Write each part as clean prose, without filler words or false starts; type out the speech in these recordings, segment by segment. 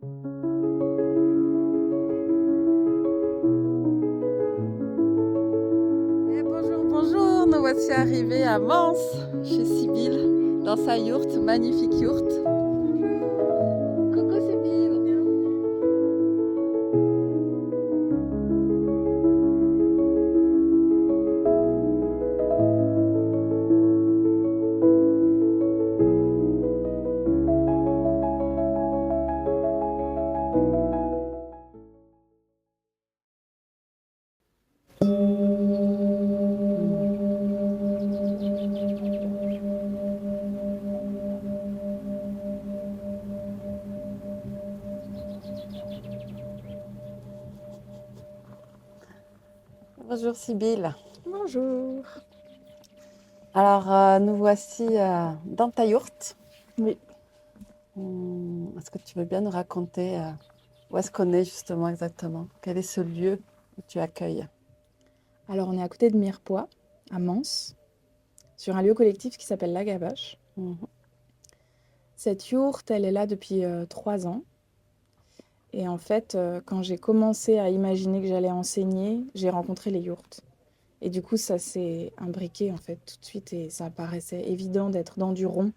Bonjour, bonjour, nous voici arrivés à Mans, chez Sibylle, dans sa yourte, magnifique yourte. Coucou Sibylle. Bonjour Sibylle. Bonjour. Alors, nous voici dans ta yourte. Oui. Est-ce que tu veux bien nous raconter où est-ce qu'on est justement exactement? Quel est ce lieu où tu accueilles? Alors, on est à côté de Mirepoix, à Mans, sur un lieu collectif qui s'appelle La Gavache. Cette yourte, elle est là depuis 3 ans. Et en fait, quand j'ai commencé à imaginer que j'allais enseigner, j'ai rencontré les yourtes. Et du coup, ça s'est imbriqué en fait tout de suite et ça paraissait évident d'être dans du rond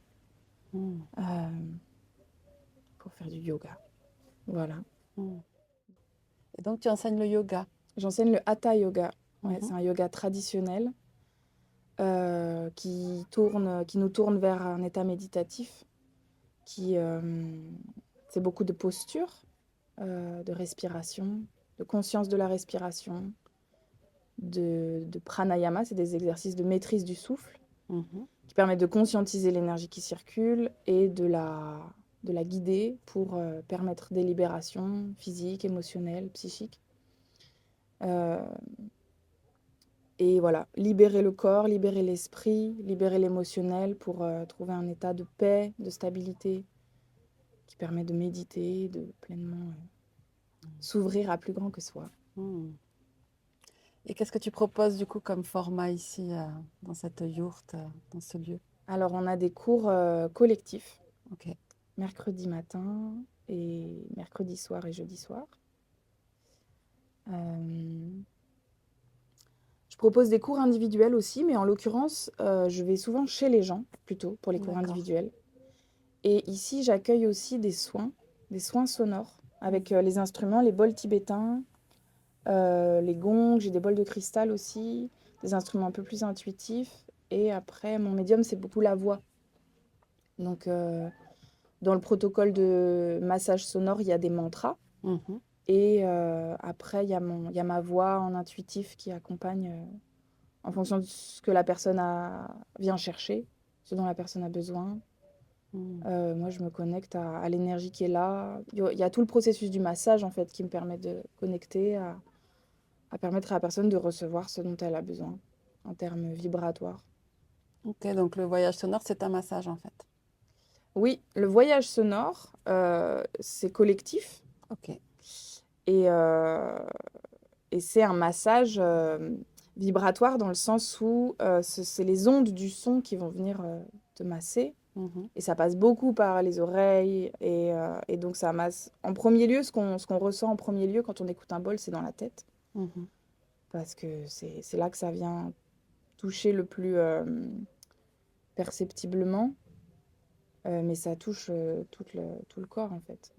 pour faire du yoga. Voilà. Et donc, tu enseignes le yoga? J'enseigne le Hatha Yoga. Ouais, c'est un yoga traditionnel qui nous tourne vers un état méditatif. C'est beaucoup de posture, de respiration, de conscience de la respiration, de pranayama, c'est des exercices de maîtrise du souffle qui permettent de conscientiser l'énergie qui circule et de la guider pour permettre des libérations physiques, émotionnelles, psychiques. Et voilà, libérer le corps, libérer l'esprit, libérer l'émotionnel pour trouver un état de paix, de stabilité qui permet de méditer, de pleinement s'ouvrir à plus grand que soi. Et qu'est-ce que tu proposes du coup comme format ici, dans cette yourte, dans ce lieu? Alors, on a des cours collectifs, Ok. mercredi matin et mercredi soir et jeudi soir. Je propose des cours individuels aussi, mais en l'occurrence, je vais souvent chez les gens, plutôt, pour les cours individuels. Et ici, j'accueille aussi des soins sonores, avec les instruments, les bols tibétains, les gongs, j'ai des bols de cristal aussi, des instruments un peu plus intuitifs. Et après, mon médium, c'est beaucoup la voix. Donc, dans le protocole de massage sonore, il y a des mantras. Et après, il y a ma voix en intuitif qui accompagne en fonction de ce que la personne vient chercher, ce dont la personne a besoin. Moi, je me connecte à l'énergie qui est là. Il y a tout le processus du massage, en fait, qui me permet de connecter, à permettre à la personne de recevoir ce dont elle a besoin en termes vibratoires. Ok, donc le voyage sonore, c'est un massage en fait. Oui, le voyage sonore, c'est collectif. Ok. Et c'est un massage vibratoire dans le sens où c'est les ondes du son qui vont venir te masser. Et ça passe beaucoup par les oreilles. Et donc, ça masse. En premier lieu, ce qu'on ressent en premier lieu quand on écoute un bol, c'est dans la tête. Parce que c'est là que ça vient toucher le plus perceptiblement. Mais ça touche tout le corps, en fait.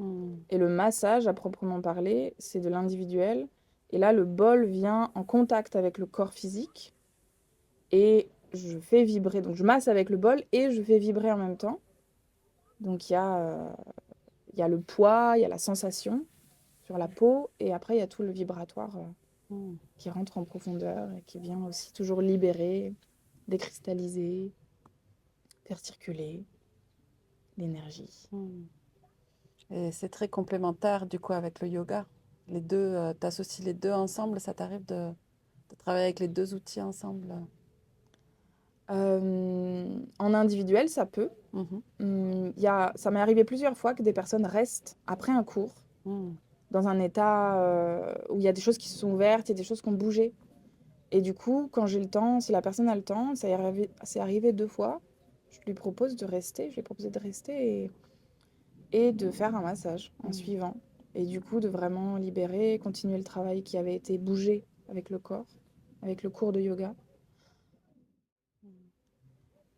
Et le massage, à proprement parler, c'est de l'individuel. Et là, le bol vient en contact avec le corps physique. Et je fais vibrer. Donc, je masse avec le bol et je fais vibrer en même temps. Donc, il y a le poids, il y a la sensation sur la peau. Et après, il y a tout le vibratoire qui rentre en profondeur et qui vient aussi toujours libérer, décristalliser, faire circuler l'énergie. Et c'est très complémentaire du coup avec le yoga. Les deux, t'associes les deux ensemble, ça t'arrive de travailler avec les deux outils ensemble? En individuel, ça peut. Ça m'est arrivé plusieurs fois que des personnes restent après un cours dans un état où il y a des choses qui se sont ouvertes, il y a des choses qui ont bougé. Et du coup, quand j'ai le temps, si la personne a le temps, c'est arrivé 2 fois, je lui propose de rester, je lui ai proposé de rester et de faire un massage en Mm. suivant. Et du coup, de vraiment libérer, continuer le travail qui avait été bougé avec le corps, avec le cours de yoga.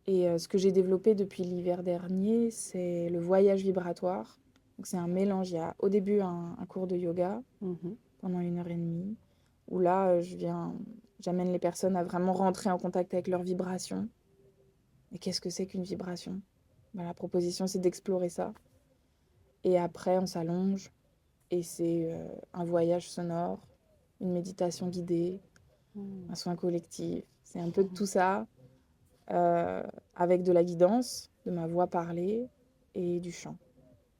Et ce que j'ai développé depuis l'hiver dernier, c'est le voyage vibratoire. Donc c'est un mélange. Il y a au début un cours de yoga Mhm. pendant 1 heure et demie, où là, j'amène les personnes à vraiment rentrer en contact avec leurs vibrations. Et qu'est-ce que c'est qu'une vibration? Bah, la proposition, c'est d'explorer ça. Et après, on s'allonge et c'est un voyage sonore, une méditation guidée, Mm. un soin collectif. C'est un peu de tout ça, euh, avec de la guidance, de ma voix parlée et du chant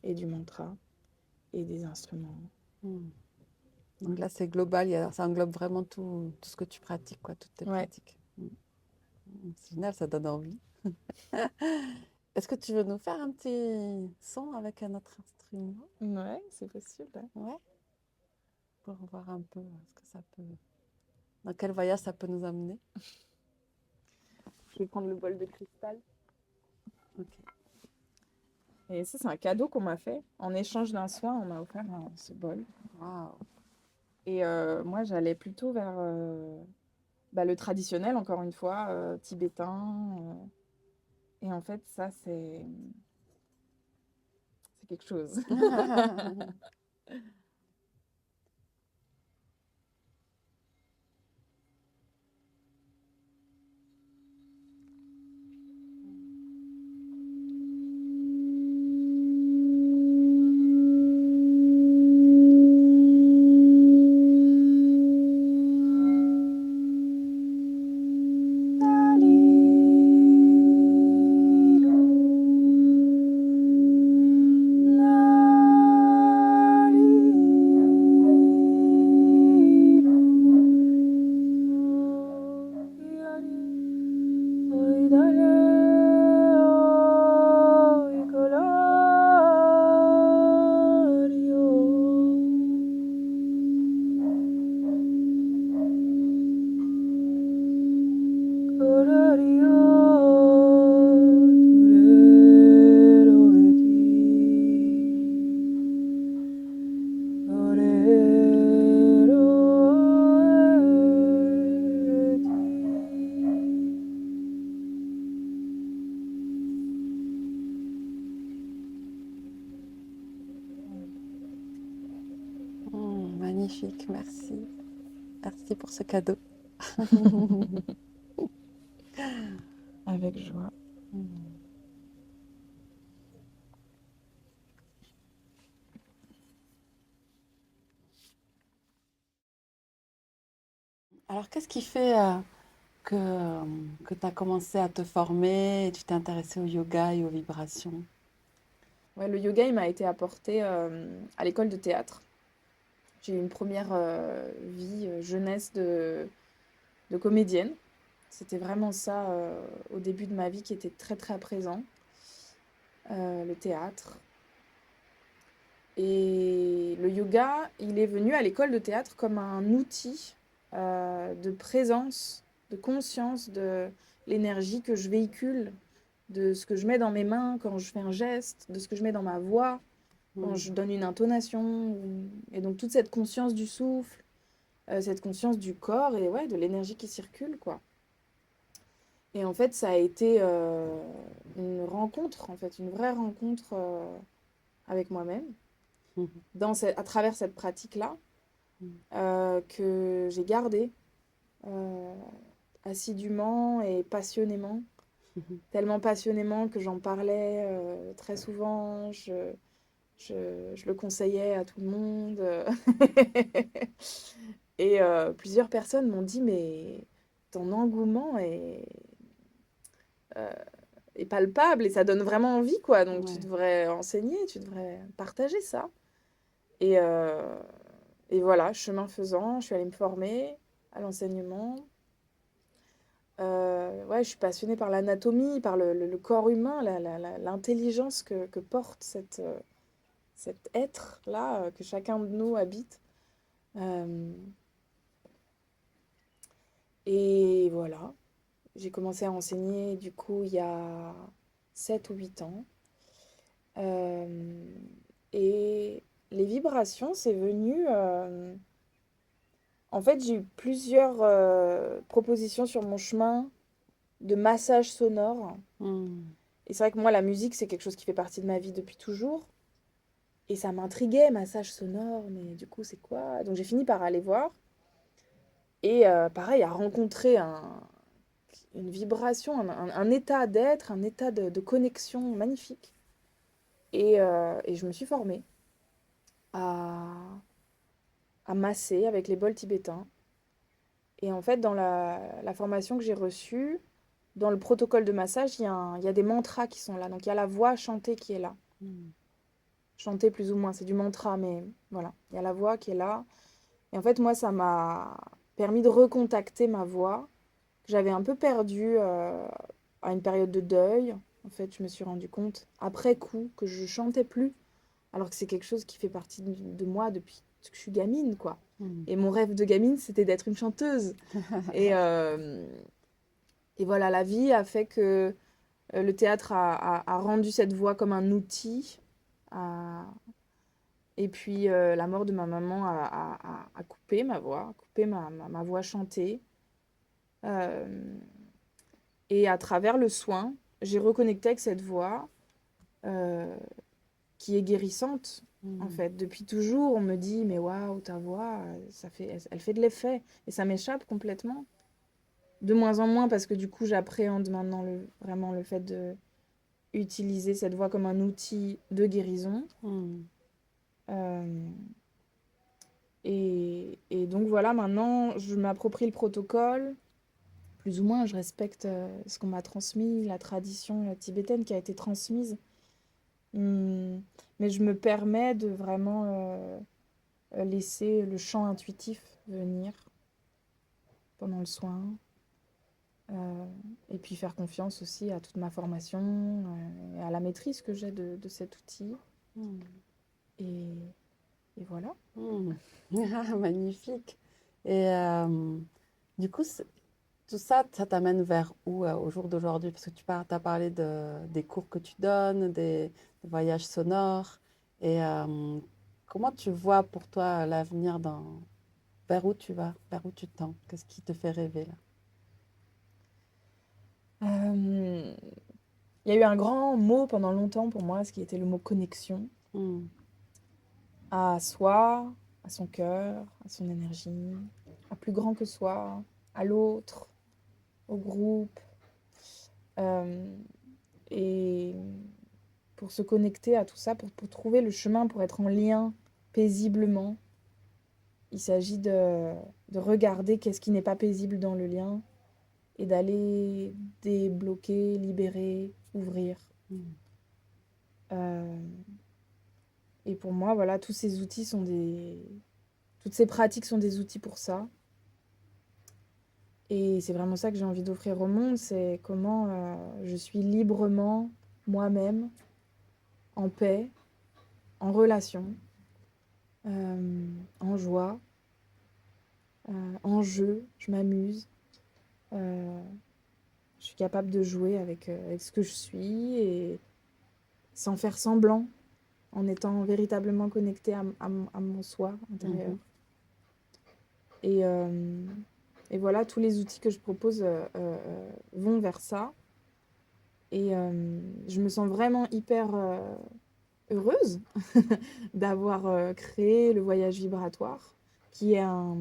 et du mantra et des instruments. Mm. Donc là, c'est global, ça englobe vraiment tout ce que tu pratiques, quoi, toutes tes Ouais. pratiques. C'est génial, ça donne envie. Est-ce que tu veux nous faire un petit son avec un autre instrument? Ouais, c'est possible. Ouais, pour voir un peu ce que ça peut... Dans quel voyage ça peut nous amener. Je vais prendre le bol de cristal. Ok. Et ça, c'est un cadeau qu'on m'a fait. En échange d'un soin, on m'a offert ce bol. Waouh. Et moi, j'allais plutôt vers bah, le traditionnel, encore une fois, tibétain. Et en fait, ça, c'est quelque chose. Magnifique, merci. Merci pour ce cadeau. Avec joie. Alors, qu'est-ce qui fait que tu as commencé à te former et tu t'es intéressée au yoga et aux vibrations? Ouais, le yoga, il m'a été apporté à l'école de théâtre. J'ai eu une première vie, jeunesse de comédienne. C'était vraiment ça au début de ma vie qui était très très présent, le théâtre. Et le yoga, il est venu à l'école de théâtre comme un outil de présence, de conscience de l'énergie que je véhicule, de ce que je mets dans mes mains quand je fais un geste, de ce que je mets dans ma voix quand je donne une intonation. Et donc toute cette conscience du souffle, cette conscience du corps et ouais, de l'énergie qui circule, quoi. Et en fait, ça a été une rencontre, en fait, une vraie rencontre avec moi-même, à travers cette pratique-là, que j'ai gardée euh, assidûment et passionnément. Tellement passionnément que j'en parlais très souvent, je le conseillais à tout le monde. Et plusieurs personnes m'ont dit, mais ton engouement euh, est palpable et ça donne vraiment envie, quoi. Donc tu Ouais. devrais enseigner, tu devrais partager ça. Et, euh, et voilà, chemin faisant, je suis allée me former à l'enseignement. Ouais, je suis passionnée par l'anatomie, par le corps humain, l'intelligence que porte cet être-là que chacun de nous habite. Euh, et voilà, j'ai commencé à enseigner du coup il y a 7 ou 8 ans. Euh, et les vibrations, c'est venu... En fait, j'ai eu plusieurs propositions sur mon chemin de massage sonore. Hmm. Et c'est vrai que moi, la musique, c'est quelque chose qui fait partie de ma vie depuis toujours. Et ça m'intriguait, massage sonore, mais du coup, c'est quoi? Donc j'ai fini par aller voir. Et pareil, à rencontrer une vibration, un état d'être, un état de connexion magnifique. Et je me suis formée à, à masser avec les bols tibétains. Et en fait, dans la formation que j'ai reçue, dans le protocole de massage, il y a des mantras qui sont là. Donc il y a la voix chantée qui est là. Hmm. Chantée plus ou moins, c'est du mantra, mais voilà. Il y a la voix qui est là. Et en fait, moi, ça m'a permis de recontacter ma voix, que j'avais un peu perdue à une période de deuil. En fait, je me suis rendu compte, après coup, que je chantais plus, alors que c'est quelque chose qui fait partie de moi depuis que je suis gamine, quoi. Hmm. Et mon rêve de gamine, c'était d'être une chanteuse. Et, euh, et voilà, la vie a fait que le théâtre a rendu cette voix comme un outil. a- Et puis la mort de ma maman a coupé ma voix, a coupé ma voix chantée. Euh, et à travers le soin, j'ai reconnecté avec cette voix euh, qui est guérissante. En Hmm. fait, depuis toujours, on me dit, mais waouh, ta voix, elle fait de l'effet. Et ça m'échappe complètement. De moins en moins, parce que du coup, j'appréhende maintenant vraiment le fait de utiliser cette voix comme un outil de guérison. Hmm. Euh, et donc voilà, maintenant, je m'approprie le protocole. Plus ou moins, je respecte ce qu'on m'a transmis, la tradition tibétaine qui a été transmise. Hum, mais je me permets de vraiment laisser le chant intuitif venir pendant le soin. euh, et puis faire confiance aussi à toute ma formation et à la maîtrise que j'ai de cet outil. Hmm. Et, et voilà. Hmm. Ah, magnifique. Et du coup, tout ça, ça t'amène vers où au jour d'aujourd'hui? Parce que as parlé des cours que tu donnes, des voyages sonores. Et comment tu vois pour toi l'avenir vers où tu vas, vers où tu tends? Qu'est-ce qui te fait rêver là? Euh, Il y a eu un grand mot pendant longtemps pour moi, ce qui était le mot connexion Hmm. à soi, à son cœur, à son énergie, à plus grand que soi, à l'autre, au groupe. Euh, et pour se connecter à tout ça, pour trouver le chemin, pour être en lien paisiblement, il s'agit de regarder qu'est-ce qui n'est pas paisible dans le lien et d'aller débloquer, libérer, ouvrir. Hmm. Euh, et pour moi, voilà, tous ces outils sont toutes ces pratiques sont des outils pour ça. Et c'est vraiment ça que j'ai envie d'offrir au monde, c'est comment je suis librement moi-même, en paix, en relation, en joie, en jeu, je m'amuse. euh, je suis capable de jouer avec ce que je suis et sans faire semblant, en étant véritablement connectée à mon soi intérieur. Mhm. Et, euh, et voilà, tous les outils que je propose vont vers ça. Et je me sens vraiment hyper heureuse d'avoir créé le voyage vibratoire, qui est un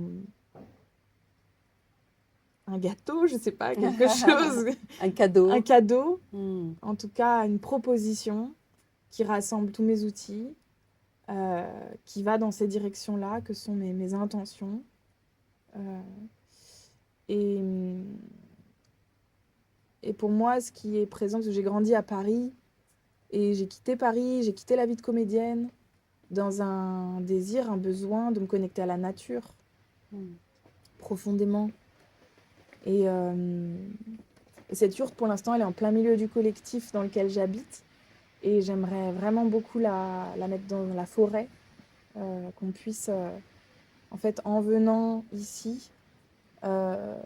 gâteau, je sais pas, quelque chose, Un un cadeau. cadeau, Hmm. en tout cas une proposition qui rassemble tous mes outils, qui va dans ces directions-là, que sont mes intentions. Euh, et, et pour moi, ce qui est présent, parce que j'ai grandi à Paris, et j'ai quitté Paris, j'ai quitté la vie de comédienne, dans un désir, un besoin de me connecter à la nature Hmm. profondément. Et cette yourte, pour l'instant, elle est en plein milieu du collectif dans lequel j'habite. Et j'aimerais vraiment beaucoup la mettre dans la forêt, qu'on puisse, en fait, en venant ici, euh,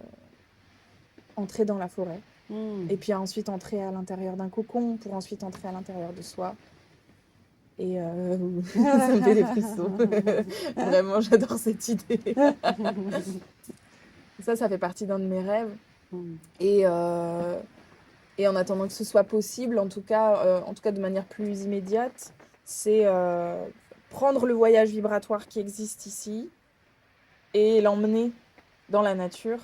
entrer dans la forêt. Hmm. Et puis ensuite entrer à l'intérieur d'un cocon pour ensuite entrer à l'intérieur de soi. Et ça me fait des frissons. Vraiment, j'adore cette idée. Ça fait partie d'un de mes rêves. Mm. Et en attendant que ce soit possible, en tout cas de manière plus immédiate, c'est prendre le voyage vibratoire qui existe ici et l'emmener dans la nature,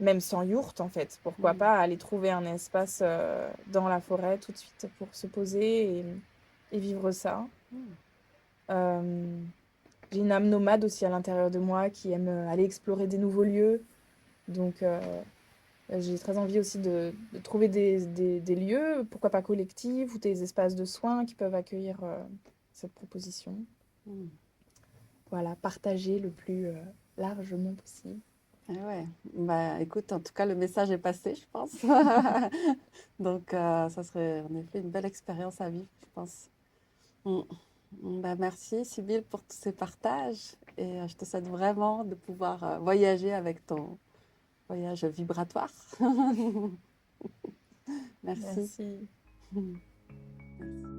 même sans yourte en fait. Pourquoi Mm. pas aller trouver un espace dans la forêt tout de suite pour se poser et vivre ça. Mm. Euh, j'ai une âme nomade aussi à l'intérieur de moi qui aime aller explorer des nouveaux lieux. Donc j'ai très envie aussi de trouver des lieux, pourquoi pas collectifs, ou des espaces de soins qui peuvent accueillir cette proposition. Mm. Voilà, partager le plus largement possible. Ah ouais, bah écoute, en tout cas, le message est passé, je pense. Donc, ça serait en effet une belle expérience à vivre, je pense. Mm. Bah, merci, Sybille, pour tous ces partages. Et je te souhaite vraiment de pouvoir voyager avec ton voyage vibratoire. Merci. Merci. Merci.